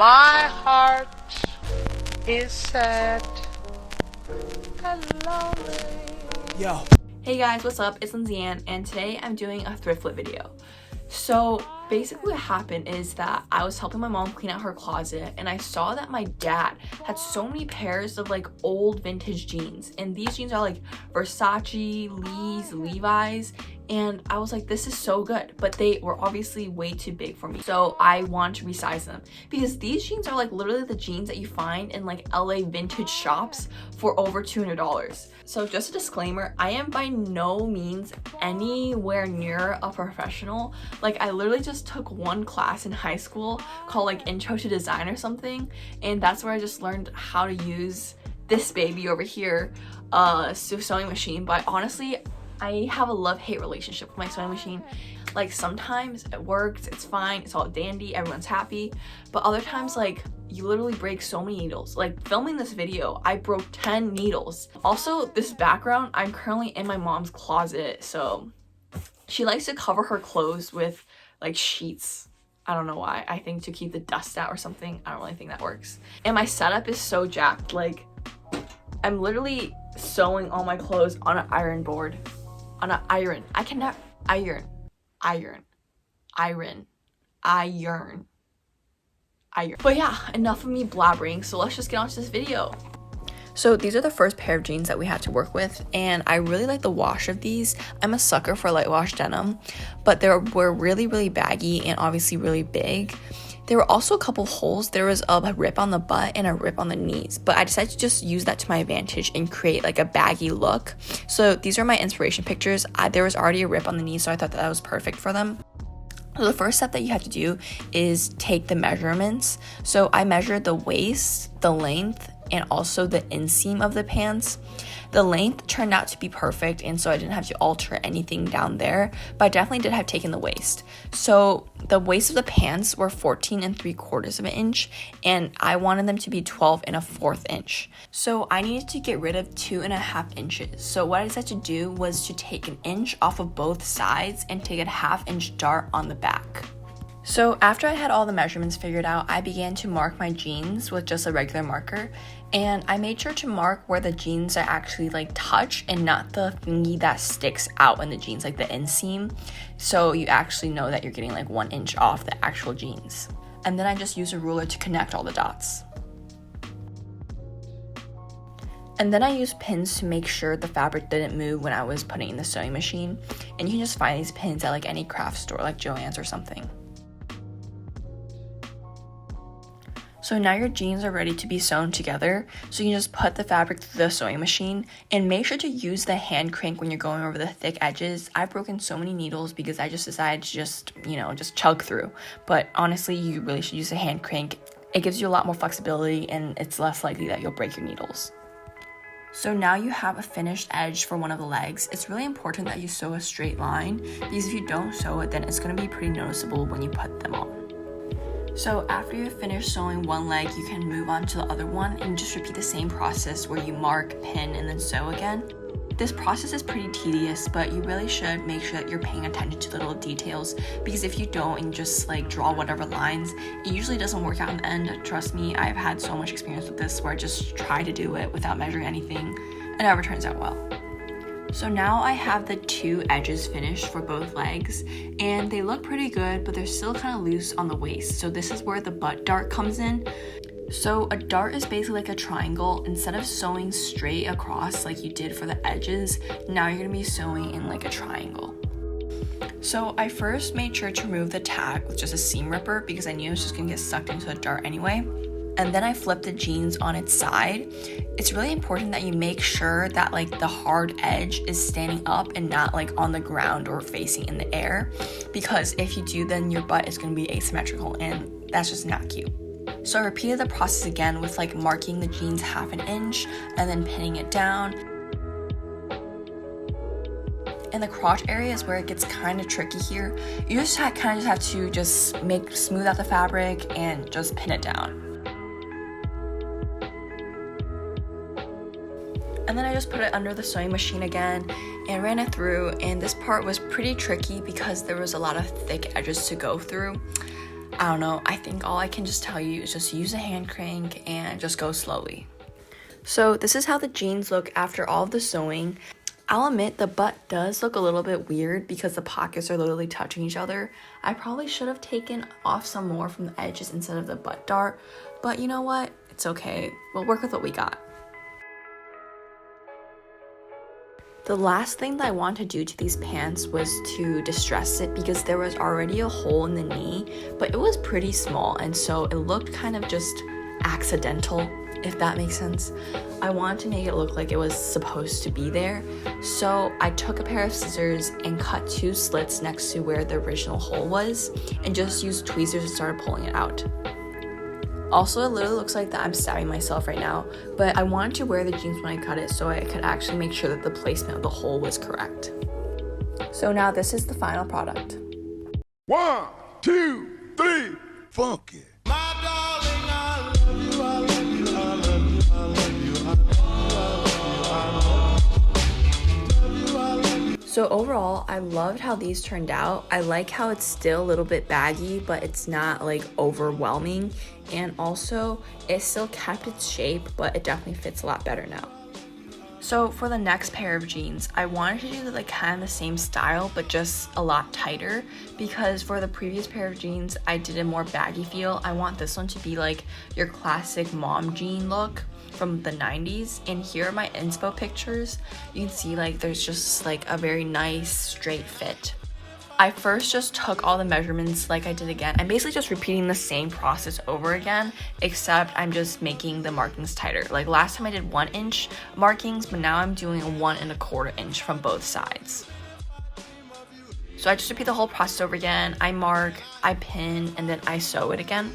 My heart is sad and lonely. Yo. Hey guys, what's up? It's Lindsay Ann, and today I'm doing a thrift flip video. So basically what happened is that I was helping my mom clean out her closet, and I saw that my dad had so many pairs of like old vintage jeans, and these jeans are like Versace, Lee's, Levi's, and I was like, this is so good, but they were obviously way too big for me, so I want to resize them because these jeans are like literally the jeans that you find in like LA vintage shops for over $200. So just a disclaimer, I am by no means anywhere near a professional. Like, I literally just took one class in high school called like Intro to Design or something, and that's where I just learned how to use this baby over here, sewing machine. But honestly, I have a love-hate relationship with my sewing machine. Like, sometimes it works, it's fine, it's all dandy, everyone's happy, but other times, like, you literally break so many needles. Like, filming this video, I broke 10 needles. Also, this background, I'm currently in my mom's closet, so she likes to cover her clothes with like sheets. I don't know why. I think to keep the dust out or something. I don't really think that works. And my setup is so jacked. Like, I'm literally sewing all my clothes on an iron board. On an iron. I cannot iron. But yeah, enough of me blabbering, so let's just get on to this video. So these are the first pair of jeans that we had to work with, and I really like the wash of these. I'm a sucker for light wash denim, but they were really baggy and obviously really big. There were also a couple holes. There was a rip on the butt and a rip on the knees, but I decided to just use that to my advantage and create like a baggy look. So these are my inspiration pictures. There was already a rip on the knee, so I thought that was perfect for them. So the first step that you have to do is take the measurements. So I measured the waist, the length, and also the inseam of the pants. The length turned out to be perfect, and so I didn't have to alter anything down there, but I definitely did have taken the waist. So the waist of the pants were 14 3/4 of an inch, and I wanted them to be 12 1/4 inch. So I needed to get rid of 2.5 inches. So what I decided to do was to take an inch off of both sides and take a 1/2 inch dart on the back. So after I had all the measurements figured out, I began to mark my jeans with just a regular marker, and I made sure to mark where the jeans are actually like touch and not the thingy that sticks out in the jeans, like the inseam, so you actually know that you're getting like 1 inch off the actual jeans. And then I just used a ruler to connect all the dots. And then I used pins to make sure the fabric didn't move when I was putting it in the sewing machine, and you can just find these pins at like any craft store like Joann's or something. So now your jeans are ready to be sewn together, so you can just put the fabric through the sewing machine, and make sure to use the hand crank when you're going over the thick edges. I've broken so many needles because I just decided to just chug through, but honestly, you really should use a hand crank. It gives you a lot more flexibility, and it's less likely that you'll break your needles. So now you have a finished edge for one of the legs. It's really important that you sew a straight line, because if you don't sew it, then it's going to be pretty noticeable when you put them on. So after you've finished sewing one leg, you can move on to the other one and just repeat the same process where you mark, pin, and then sew again. This process is pretty tedious, but you really should make sure that you're paying attention to the little details, because if you don't and just like draw whatever lines, it usually doesn't work out in the end. Trust me, I've had so much experience with this where I just try to do it without measuring anything. It never turns out well. So now I have the 2 edges finished for both legs, and they look pretty good, but they're still kind of loose on the waist. So this is where the butt dart comes in. So a dart is basically like a triangle. Instead of sewing straight across like you did for the edges, now you're gonna be sewing in like a triangle. So I first made sure to remove the tag with just a seam ripper because I knew it was just gonna get sucked into the dart anyway. And then I flipped the jeans on its side. It's really important that you make sure that like the hard edge is standing up and not like on the ground or facing in the air, because if you do, then your butt is going to be asymmetrical, and that's just not cute. So I repeated the process again with like marking the jeans 1/2 inch and then pinning it down. And the crotch area is where it gets kind of tricky here. You just have to smooth out the fabric and just pin it down. And then I just put it under the sewing machine again and ran it through, and this part was pretty tricky because there was a lot of thick edges to go through. I don't know, I think all I can just tell you is just use a hand crank and just go slowly. So this is how the jeans look after all of the sewing. I'll admit the butt does look a little bit weird because the pockets are literally touching each other. I probably should have taken off some more from the edges instead of the butt dart, but you know what? It's okay. We'll work with what we got. The last thing that I wanted to do to these pants was to distress it because there was already a hole in the knee, but it was pretty small, and so it looked kind of just accidental, if that makes sense. I wanted to make it look like it was supposed to be there, so I took a pair of scissors and cut 2 slits next to where the original hole was and just used tweezers and started pulling it out. Also, it literally looks like that I'm stabbing myself right now, but I wanted to wear the jeans when I cut it so I could actually make sure that the placement of the hole was correct. So now this is the final product. 1, 2, 3, funky. My darling, I love you, I love you, I love you, I love you, I love you, I love you. So overall, I loved how these turned out. I like how it's still a little bit baggy, but it's not like overwhelming. And also, it still kept its shape, but it definitely fits a lot better now. So for the next pair of jeans, I wanted to do like kind of the same style, but just a lot tighter, because for the previous pair of jeans, I did a more baggy feel. I want this one to be like your classic mom jean look from the 90s. And here are my inspo pictures. You can see like there's just like a very nice straight fit. I first just took all the measurements like I did again. I'm basically just repeating the same process over again, except I'm just making the markings tighter. Like last time I did 1 inch markings, but now I'm doing a 1 1/4 inch from both sides. So I just repeat the whole process over again. I mark, I pin, and then I sew it again.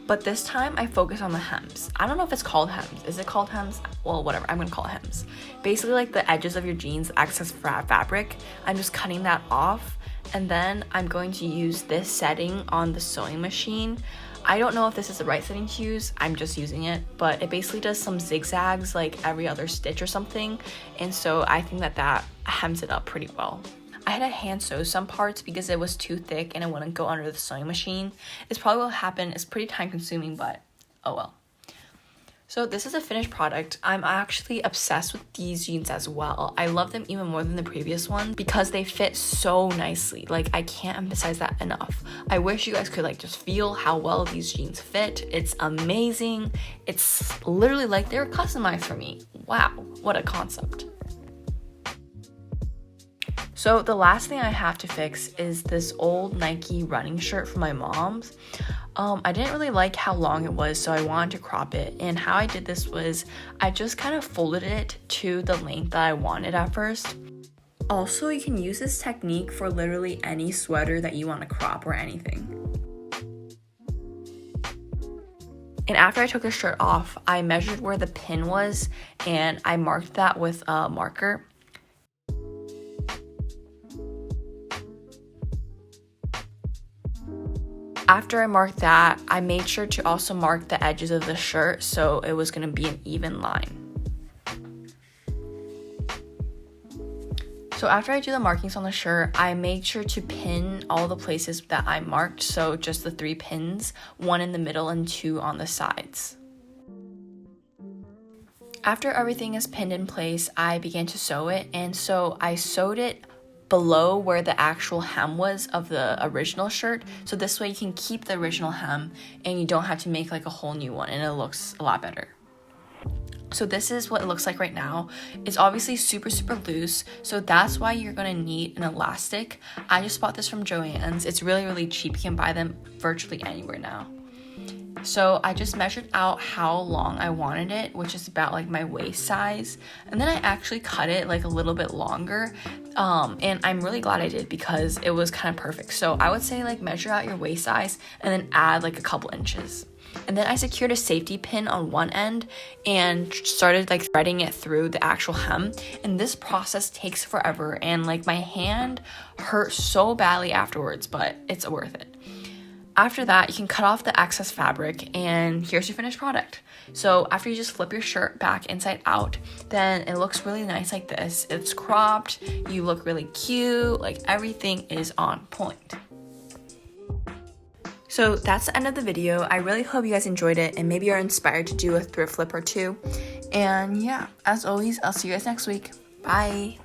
But this time I focus on the hems. I don't know if it's called hems. Is it called hems? Well, whatever, I'm gonna call it hems. Basically like the edges of your jeans, excess fabric, I'm just cutting that off. And then I'm going to use this setting on the sewing machine. I don't know if this is the right setting to use, I'm just using it, but it basically does some zigzags like every other stitch or something. And so I think that that hems it up pretty well. I had to hand sew some parts because it was too thick and it wouldn't go under the sewing machine. It's probably what happened. It's pretty time consuming, but oh well. So this is a finished product. I'm actually obsessed with these jeans as well. I love them even more than the previous one because they fit so nicely. Like I can't emphasize that enough. I wish you guys could like just feel how well these jeans fit. It's amazing. It's literally like they were customized for me. Wow, what a concept. So the last thing I have to fix is this old Nike running shirt from my mom's. I didn't really like how long it was, so I wanted to crop it. And how I did this was I just kind of folded it to the length that I wanted at first. Also, you can use this technique for literally any sweater that you want to crop or anything. And after I took the shirt off, I measured where the pin was and I marked that with a marker. After I marked that, I made sure to also mark the edges of the shirt so it was going to be an even line. So after I do the markings on the shirt, I made sure to pin all the places that I marked, so just the 3 pins, 1 in the middle and 2 on the sides. After everything is pinned in place, I began to sew it, and so I sewed it below where the actual hem was of the original shirt, so this way you can keep the original hem and you don't have to make like a whole new one, and it looks a lot better. So this is what it looks like right now. It's obviously super loose, so that's why you're gonna need an elastic. I just bought this from Joann's. It's really cheap. You can buy them virtually anywhere now. So I just measured out how long I wanted it, which is about like my waist size, and then I actually cut it like a little bit longer, and I'm really glad I did because it was kind of perfect. So I would say like measure out your waist size and then add like a couple inches. And then I secured a safety pin on one end and started like threading it through the actual hem, and this process takes forever and like my hand hurt so badly afterwards, but it's worth it. After that, you can cut off the excess fabric, and here's your finished product. So after you just flip your shirt back inside out, then it looks really nice like this. It's cropped, you look really cute, like everything is on point. So that's the end of the video. I really hope you guys enjoyed it and maybe you're inspired to do a thrift flip or two. And yeah, as always, I'll see you guys next week. Bye.